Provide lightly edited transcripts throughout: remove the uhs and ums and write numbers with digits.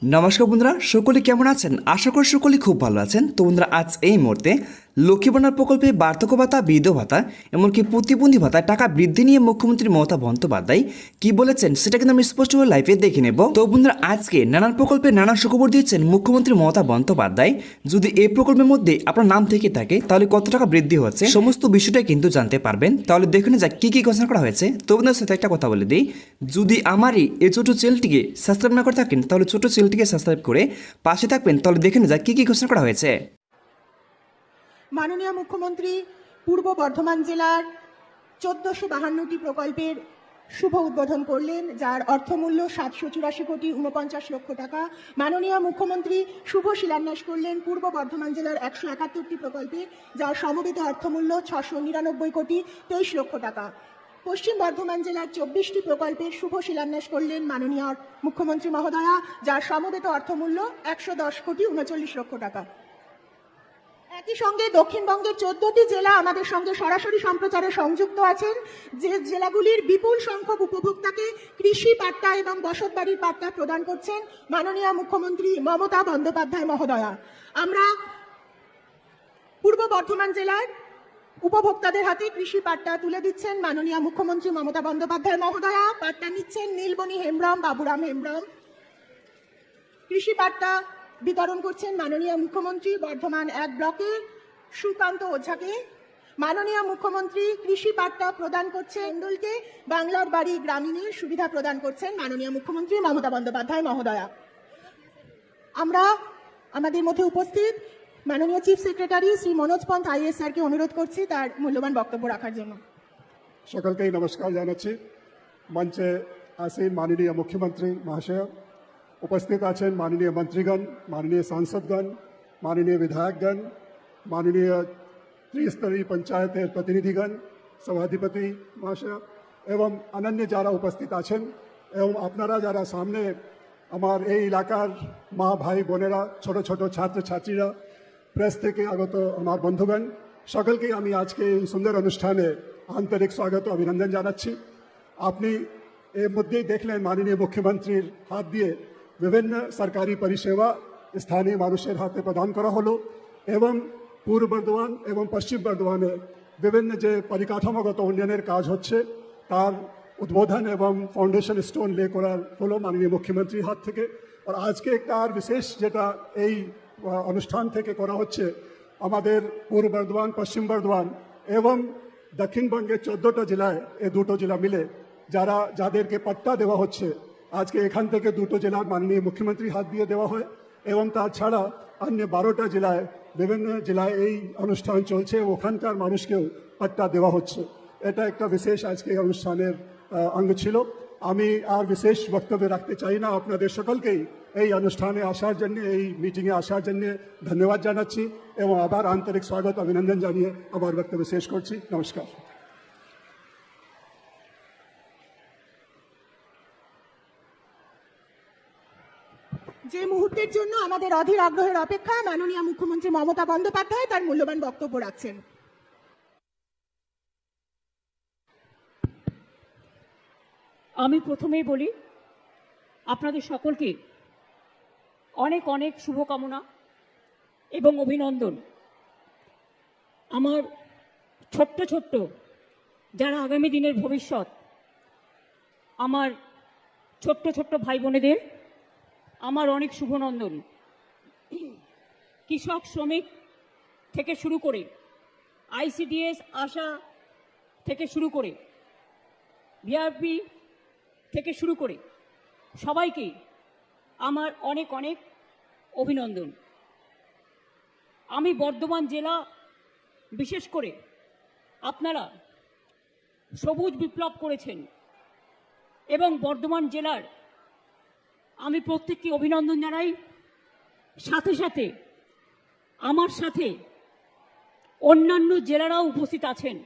নমস্কার বন্ধুরা, সকলে কেমন আছেন? আশা করি সকলে খুব ভালো আছেন। তো বন্ধুরা, আজ এই মুহূর্তে লক্ষ্মী ভাণ্ডার প্রকল্পে বার্ধক্য ভাতা, বৃদ্ধ ভাতা, এমনকি প্রতিবন্ধী ভাতা টাকা বৃদ্ধি নিয়ে মুখ্যমন্ত্রী মমতা বন্দ্যোপাধ্যায় কি বলেছেন সেটা কিন্তু আমি স্পষ্টভাবে লাইভে দেখে নেব। তো বন্ধুরা, আজকে নানান প্রকল্পে নানান সুখবর দিয়েছেন মুখ্যমন্ত্রী মমতা বন্দ্যোপাধ্যায়। যদি এই প্রকল্পের মধ্যে আপনার নাম থেকে থাকে তাহলে কত টাকা বৃদ্ধি হচ্ছে সমস্ত বিষয়টাই কিন্তু জানতে পারবেন। তাহলে দেখুন যাক কি কি ঘোষণা করা হয়েছে। তো বন্ধুদের সাথে একটা কথা বলে দিই, যদি আমারই এই ছোট চ্যানেলটিকে সাবস্ক্রাইব না করে থাকেন তাহলে ছোট চ্যানেলটিকে সাবস্ক্রাইব করে পাশে থাকবেন। তাহলে দেখে যাক কি কি ঘোষণা করা হয়েছে। মাননীয় মুখ্যমন্ত্রী পূর্ব বর্ধমান জেলার 1452টি প্রকল্পের শুভ উদ্বোধন করলেন, যার অর্থমূল্য 784 কোটি 49 লক্ষ টাকা। মাননীয় মুখ্যমন্ত্রী শুভ শিলান্যাস করলেন পূর্ব বর্ধমান জেলার 171টি প্রকল্পে, যার সমবেত অর্থমূল্য 699 কোটি 23 লক্ষ টাকা। পশ্চিম বর্ধমান জেলার 24টি প্রকল্পের শুভ শিলান্যাস করলেন মাননীয় মুখ্যমন্ত্রী মহোদয়া, যার সমবেত অর্থমূল্য 110 কোটি 39 লক্ষ টাকা। একই সঙ্গে দক্ষিণবঙ্গের 14টি জেলা আমাদের সঙ্গে সরাসরি সম্প্রচারে সংযুক্ত আছেন, যে জেলাগুলির বিপুল সংখ্যক উপভোক্তাকে কৃষি পাট্টা এবং বসতবাড়ির পাট্টা প্রদান করছেন মাননীয় মুখ্যমন্ত্রী মমতা বন্দ্যোপাধ্যায় মহোদয়া। আমরা পূর্ব বর্ধমান জেলার উপভোক্তাদের হাতে কৃষি পাট্টা তুলে দিচ্ছেন মাননীয় মুখ্যমন্ত্রী মমতা বন্দ্যোপাধ্যায় মহোদয়া। পাট্টা নিচ্ছেন নীলমণি হেমব্রম, বাবুরাম হেমব্রম। কৃষি পাট্টা বিতরণ করছেন মাননীয় মুখ্যমন্ত্রী বর্ধমান 1 ব্লকের সুকান্ত ওঝাকে। মাননীয় মুখ্যমন্ত্রী কৃষি পাট্টা প্রদান করছে মণ্ডলকে। বাংলার বাড়ি গ্রামীণের সুবিধা প্রদান করছেন মাননীয় মুখ্যমন্ত্রী মমতা বন্দ্যোপাধ্যায় মহোদয়া। আমরা আমাদের মধ্যে উপস্থিত মাননীয় chief secretary Shri Manoj Pant is স্যারকে অনুরোধ করছি তার মূল্যবান বক্তব্য রাখার জন্য। সকলকেই নমস্কার জানাচ্ছি। মঞ্চে আসীন মাননীয় মুখ্যমন্ত্রী মহাশয়, উপস্থিত আছেন মাননীয় মন্ত্রীগণ, মাননীয় সাংসদগণ, মাননীয় বিধায়কগণ, মাননীয় ত্রিস্তরীয় পঞ্চায়েতের প্রতিনিধিগণ, সভাধিপতি মহাশয় এবং অন্যান্য যারা উপস্থিত আছেন এবং আপনারা যারা সামনে আমার এই এলাকার মা ভাই বোনেরা, ছোট ছোট ছাত্রছাত্রীরা, প্রেস থেকে আগত আমার বন্ধুগণ, সকলকেই আমি আজকে এই সুন্দর অনুষ্ঠানে আন্তরিক স্বাগত অভিনন্দন জানাচ্ছি। আপনি এর মধ্যেই দেখলেন মাননীয় মুখ্যমন্ত্রীর হাত দিয়ে বিভিন্ন সরকারি পরিষেবা স্থানীয় মানুষের হাতে প্রদান করা হলো এবং পূর্ব বর্ধমান এবং পশ্চিম বর্ধমানে বিভিন্ন যে পরিকাঠামোগত উন্নয়নের কাজ হচ্ছে তার উদ্বোধন এবং ফাউন্ডেশন স্টোন লে করা হলো মাননীয় মুখ্যমন্ত্রীর হাত থেকে। আর আজকে তার বিশেষ যেটা এই অনুষ্ঠান থেকে করা হচ্ছে, আমাদের পূর্ব বর্ধমান, পশ্চিম বর্ধমান এবং দক্ষিণবঙ্গের 14টা জেলায় এই দুটো জেলা মিলে যাদেরকে পাট্টা দেওয়া হচ্ছে, আজকে এখান থেকে দুটো জেলার মাননীয় মুখ্যমন্ত্রীর হাত দিয়ে দেওয়া হয় এবং তাছাড়া অন্য 12টা জেলায় বিভিন্ন জেলায় এই অনুষ্ঠান চলছে এবং ওখানকার মানুষকেও পাট্টা দেওয়া হচ্ছে। এটা একটা বিশেষ আজকে অনুষ্ঠানের অঙ্গ ছিল। আমি আর বিশেষ বক্তব্য রাখতে চাই না। আপনাদের সকলকেই এই অনুষ্ঠানে আসার জন্য, এই মিটিংয়ে আসার জন্য ধন্যবাদ জানাচ্ছি এবং আবার আন্তরিক স্বাগত অভিনন্দন জানিয়ে আমার বক্তব্য শেষ করছি। নমস্কার। যে মুহূর্তের জন্য আমাদের অধীর আগ্রহের অপেক্ষা, মাননীয় মুখ্যমন্ত্রী মমতা বন্দ্যোপাধ্যায় তার মূল্যবান বক্তব্য রাখছেন। আমি প্রথমেই বলি, আপনাদের সকলকে অনেক অনেক শুভকামনা এবং অভিনন্দন। আমার ছোট্ট ছোট্ট যারা আগামী দিনের ভবিষ্যৎ, আমার ছোট্ট ছোট্ট ভাই বোনেদের আমার অনেক শুভনন্দন। কৃষক, শ্রমিক থেকে শুরু করে আইসিডিএস, আশা থেকে শুরু করে ভিআরপি থেকে শুরু করে সবাইকে আমার অনেক অনেক অভিনন্দন। আমি বর্ধমান জেলা, বিশেষ করে আপনারা সবুজ বিপ্লব করেছেন এবং বর্ধমান জেলার আমি প্রত্যেককে অভিনন্দন জানাই। সাথে সাথে আমার সাথে অন্যান্য জেলারাও উপস্থিত আছেন।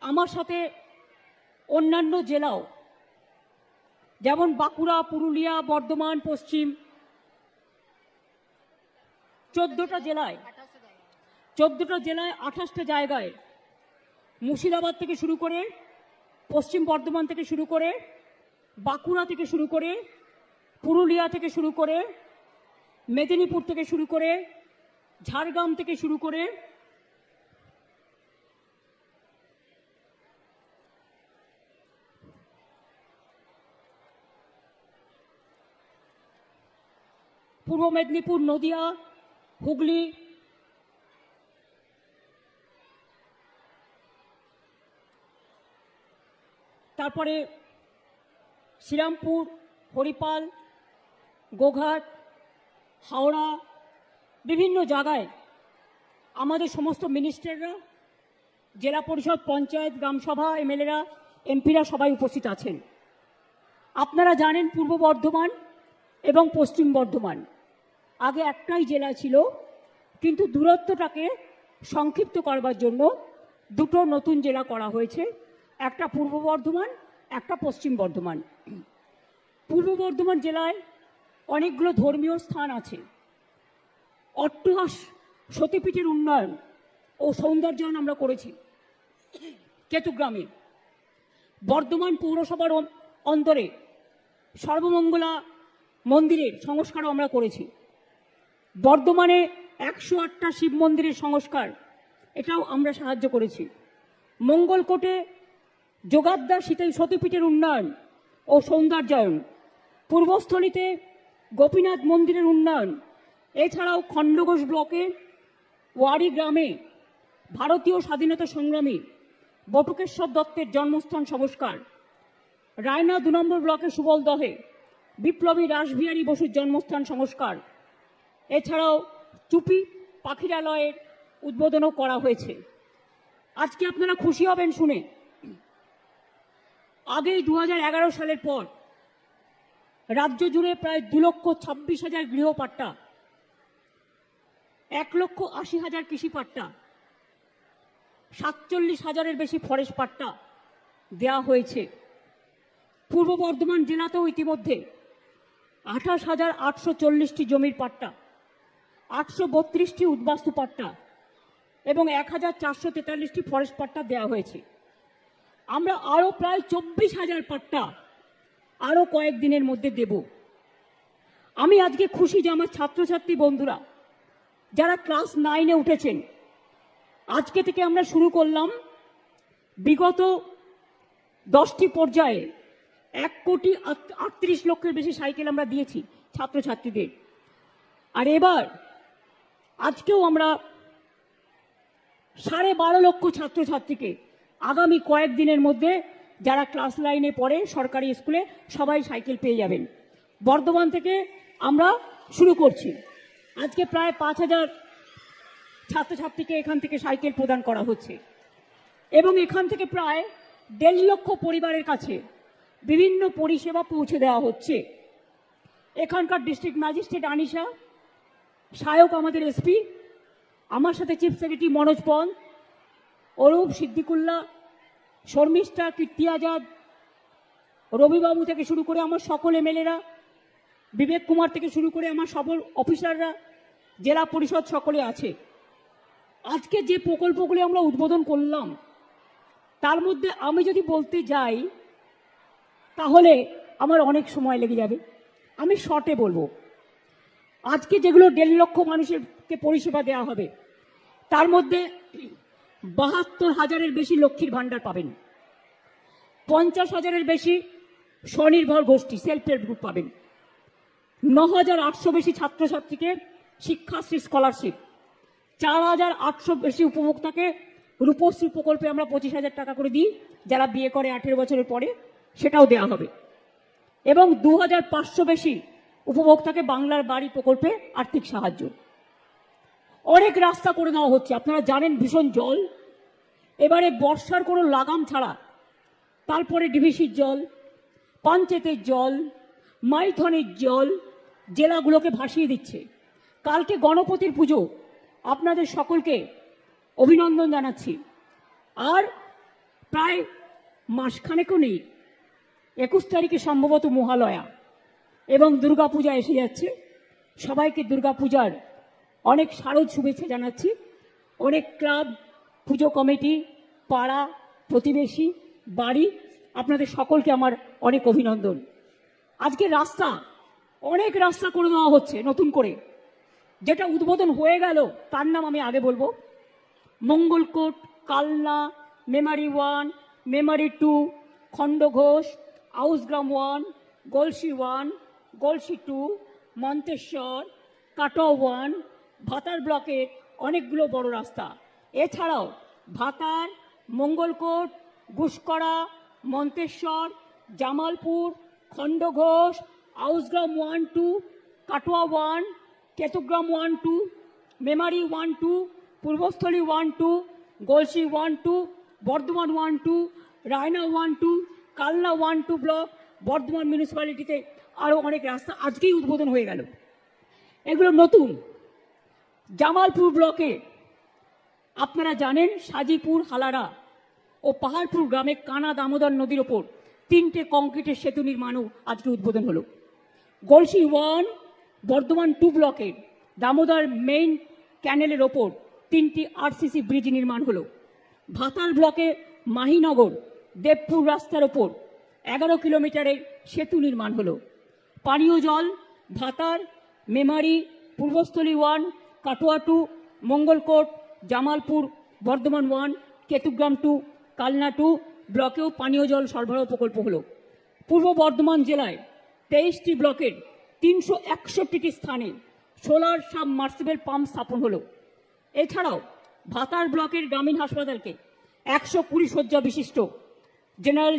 আমার সাথে অন্যান্য জেলাও, যেমন বাঁকুড়া, পুরুলিয়া, বর্ধমান পশ্চিম, 14টা জেলায় 28টা জায়গায়, মুর্শিদাবাদ থেকে শুরু করে, পশ্চিম বর্ধমান থেকে শুরু করে বাঁকুড়া থেকে শুরু করে, পুরুলিয়া থেকে শুরু করে, মেদিনীপুর থেকে শুরু করে, ঝাড়গ্রাম থেকে শুরু করে পূর্ব মেদিনীপুর, নদিয়া, হুগলি, তারপরে শ্রীরামপুর, হরিপাল, গোঘাট, হাওড়া, বিভিন্ন জায়গায় আমাদের সমস্ত মিনিস্টাররা, জেলা পরিষদ, পঞ্চায়েত, গ্রামসভা, এমএলএরা, এমপিরা সবাই উপস্থিত আছেন। আপনারা জানেন পূর্ব বর্ধমান এবং পশ্চিম বর্ধমান আগে একটাই জেলা ছিল, কিন্তু দূরত্বটাকে সংক্ষিপ্ত করবার জন্য দুটো নতুন জেলা করা হয়েছে, একটা পূর্ব বর্ধমান, একটা পশ্চিম বর্ধমান। পূর্ব বর্ধমান জেলায় অনেকগুলো ধর্মীয় স্থান আছে। অট্টহাস সতীপীঠের উন্নয়ন ও সৌন্দর্যায়ন আমরা করেছি কেতুগ্রামে। বর্ধমান পৌরসভার অন্তরে সর্বমঙ্গলা মন্দিরের সংস্কারও আমরা করেছি। বর্ধমানে 108টা শিব মন্দিরের সংস্কার, এটাও আমরা সাহায্য করেছি। মঙ্গলকোটে যোগাদ্দা সতীপীঠের উন্নয়ন ও সৌন্দর্যায়ন, পূর্বস্থলীতে গোপীনাথ মন্দিরের উন্নয়ন, এছাড়াও খণ্ডঘোষ ব্লকে ওয়ারি গ্রামে ভারতীয় স্বাধীনতা সংগ্রামী বটুকেশ্বর দত্তের জন্মস্থান সংস্কার, রায়না 2 নম্বর ব্লকে সুবলদহে বিপ্লবী রাসবিহারী বসুর জন্মস্থান সংস্কার, এছাড়াও চুপি পাখিরালয়ের উদ্বোধনও করা হয়েছে। আজকে আপনারা খুশি হবেন শুনে, আগেই 2011 সালের পর রাজ্য জুড়ে প্রায় 2,26,000 গৃহপাট্টা, 1,80,000 কৃষি পাট্টা, 47,000-এর বেশি ফরেস্ট পাট্টা দেওয়া হয়েছে। পূর্ব বর্ধমান জেলাতেও ইতিমধ্যে 28,840টি জমির পাট্টা, 832টি উদ্বাস্তু পাট্টা এবং 1,443টি ফরেস্ট পাট্টা দেওয়া হয়েছে। আমরা আরও প্রায় 24,000 পাট্টা আরও কয়েকদিনের মধ্যে দেব। আমি আজকে খুশি যে আমার ছাত্রছাত্রী বন্ধুরা যারা ক্লাস 9-এ উঠেছেন, আজকে থেকে আমরা শুরু করলাম বিগত 10টি পর্যায়ে 1,38,00,000 বেশি সাইকেল আমরা দিয়েছি ছাত্রছাত্রীদের। আর এবার আজকেও আমরা 12.5 লক্ষ ছাত্রছাত্রীকে আগামী কয়েকদিনের মধ্যে যারা ক্লাস 9-এ পড়ে সরকারি স্কুলে সবাই সাইকেল পেয়ে যাবেন। বর্ধমান থেকে আমরা শুরু করছি। আজকে প্রায় 5,000 ছাত্রছাত্রীকে এখান থেকে সাইকেল প্রদান করা হচ্ছে এবং এখান থেকে প্রায় 1.5 লক্ষ পরিবারের কাছে বিভিন্ন পরিষেবা পৌঁছে দেওয়া হচ্ছে। এখানকার ডিস্ট্রিক্ট ম্যাজিস্ট্রেট আনিশা, সহায়ক আমাদের এসপি, আমার সাথে চিফ সেক্রেটারি মনোজ পল, অরূপ, সিদ্দিকুল্লাহ, শর্মিষ্ঠা, কীর্তি আজাদ, রবিবাবু থেকে শুরু করে আমার সকল এমএলএরা, বিবেক কুমার থেকে শুরু করে আমার সকল অফিসাররা, জেলা পরিষদ সকলে আছে। আজকে যে প্রকল্পগুলি আমরা উদ্বোধন করলাম তার মধ্যে আমি যদি বলতে যাই তাহলে আমার অনেক সময় লেগে যাবে। আমি শর্টে বলবো। আজকে যেগুলো 1.5 লক্ষ মানুষকে পরিষেবা দেওয়া হবে তার মধ্যে 72,000-এর বেশি লক্ষ্মীর ভাণ্ডার পাবেন, 50,000-এর বেশি স্বনির্ভর গোষ্ঠী সেলফ হেল্প গ্রুপ পাবেন, 9,800 বেশি ছাত্রছাত্রীকে শিক্ষাশ্রী স্কলারশিপ, 4,800 বেশি উপভোক্তাকে রূপশ্রী প্রকল্পে আমরা 25,000 টাকা করে দিই, যারা বিয়ে করে 18 বছরের পরে সেটাও দেওয়া হবে, এবং 2,500 বেশি উপভোক্তাকে বাংলার বাড়ি প্রকল্পে আর্থিক সাহায্য। অনেক রাস্তা করে দেওয়া হচ্ছে। আপনারা জানেন ভীষণ জল, এবারে বর্ষার কোনো লাগাম ছাড়া তারপরে ডিভিসির জল, পঞ্চায়েতের জল, মাইথনের জল জেলাগুলোকে ভাসিয়ে দিচ্ছে। কালকে গণপতির পুজো, আপনাদের সকলকে অভিনন্দন জানাচ্ছি। আর প্রায় মাসখানেকও নেই, 21 তারিখে সম্ভবত মহালয়া এবং দুর্গাপূজা এসে যাচ্ছে। সবাইকে দুর্গাপূজার অনেক শারদ শুভেচ্ছা জানাচ্ছি। অনেক ক্লাব, পুজো কমিটি, পাড়া, প্রতিবেশী, বাড়ি আপনাদের সকলকে আমার অনেক অভিনন্দন। আজকে অনেক রাস্তা করে দেওয়া হচ্ছে নতুন করে। যেটা উদ্বোধন হয়ে গেল তার নাম আমি আগে বলবো। মঙ্গলকোট, কালনা, মেমারি 1, মেমারি 2, খণ্ডঘোষ, আউসগ্রাম 1, গলসি 1, গলসি 2, মন্তেশ্বর, কাটোয়া 1, ভাতার ব্লকের অনেকগুলো বড় রাস্তা। এছাড়াও ভাতার, মঙ্গলকোট, গুসকরা, মন্তেশ্বর, জামালপুর, খণ্ডঘোষ, আউসগ্রাম 1, 2, কাটোয়া 1, কেতুগ্রাম 1, 2, মেমারি 1, 2, পূর্বস্থলী 1, 2, গলসি 1, 2, বর্ধমান 1, 2, রায়না 1, 2, কালনা 1, 2 ব্লক, বর্ধমান মিউনিসিপ্যালিটিতে আরও অনেক রাস্তা আজকেই উদ্বোধন হয়ে গেল। এগুলো নতুন। জামালপুর ব্লকে আপনারা জানেন সাজিপুর, হালারা ও পাহাড়পুর গ্রামে কানা দামোদর নদীর ওপর 3টে কংক্রিটের সেতু নির্মাণও আজকে উদ্বোধন হলো। গলসি 1, বর্ধমান 2 ব্লকের দামোদর মেইন ক্যানেলের ওপর 3টি আরসিসি ব্রিজ নির্মাণ হলো। ভাতার ব্লকে মাহিনগর দেবপুর রাস্তার ওপর 11 কিলোমিটারের সেতু নির্মাণ হলো। পানীয় জল ভাতার, মেমারি, পূর্বস্থলী 1, কাটোয়া 2, মঙ্গলকোট, জামালপুর, বর্ধমান 1, কেতুগ্রাম 2, কালনা 2 ব্লকেও পানীয় জল সরবরাহ প্রকল্প হলো। পূর্ব বর্ধমান জেলায় 23টি ব্লকের 361টি স্থানে সোলার সাবমার্সিবল পাম্প স্থাপন হলো। এছাড়াও ভাতার ব্লকের গ্রামীণ হাসপাতালকে 120 শয্যা বিশিষ্ট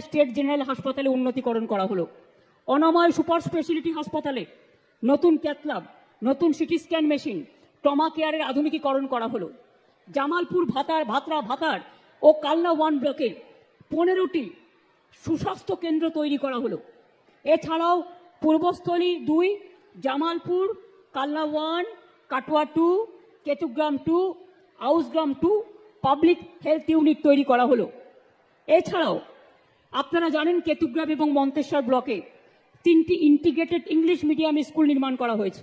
স্টেট জেনারেল হাসপাতালে উন্নতিকরণ করা হলো। অনাময় সুপার স্পেশালিটি হাসপাতালে নতুন ক্যাথল্যাব, নতুন সিটি স্ক্যান মেশিন, ট্রমা কেয়ারের আধুনিকীকরণ করা হলো। জামালপুর, ভাতার ও কালনা 1 ব্লকের 15টি সুস্বাস্থ্য কেন্দ্র তৈরি করা হলো। এছাড়াও Purbasthali 2, Jamalpur, Kalna 1, Katwa 2, Ketugram 2, Ausgram 2 public health unit তৈরি করা হলো। এছাড়াও আপনারা জানেন কেতুগ্রাম এবং মন্তেশ্বর ব্লকে 3টি ইন্টিগ্রেটেড ইংলিশ মিডিয়াম স্কুল নির্মাণ করা হয়েছে।